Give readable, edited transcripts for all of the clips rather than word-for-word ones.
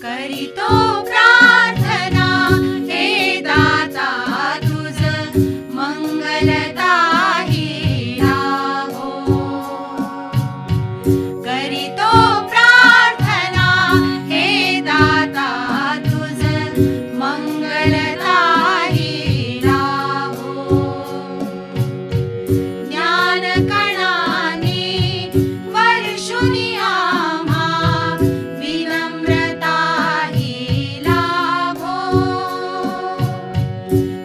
करीतो प्रार्थना हे दाता तुझ मंगलता ही लाभो। करीतो प्रार्थना हे दाता तुझ मंगलता ही लाभो। ज्ञान कणाने वर्षुनी आम्हा विनम्रता ही लाभो।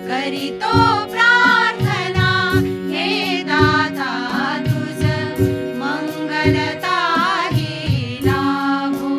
करीतो प्रार्थना हे दाता तुझ मंगलता ही लाभो।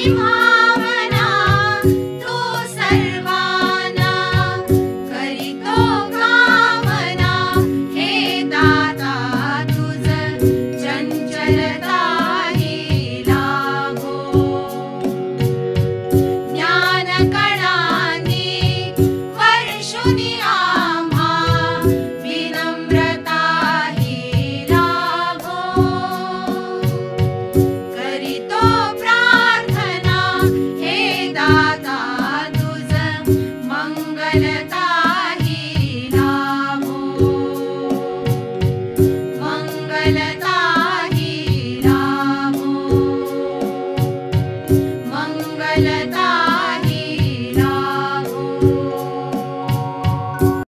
भावना तू सर्वाना करीतो कामना हे दाता तुझ चंचलता ही लाभो ज्ञान कणानी वर्षुनी आम्हा विनम्रता ही लाभो करीतो प्रार्थना हे दाता तुझ मंगलता ही लाभो मंगलता ही लाभो मंगलता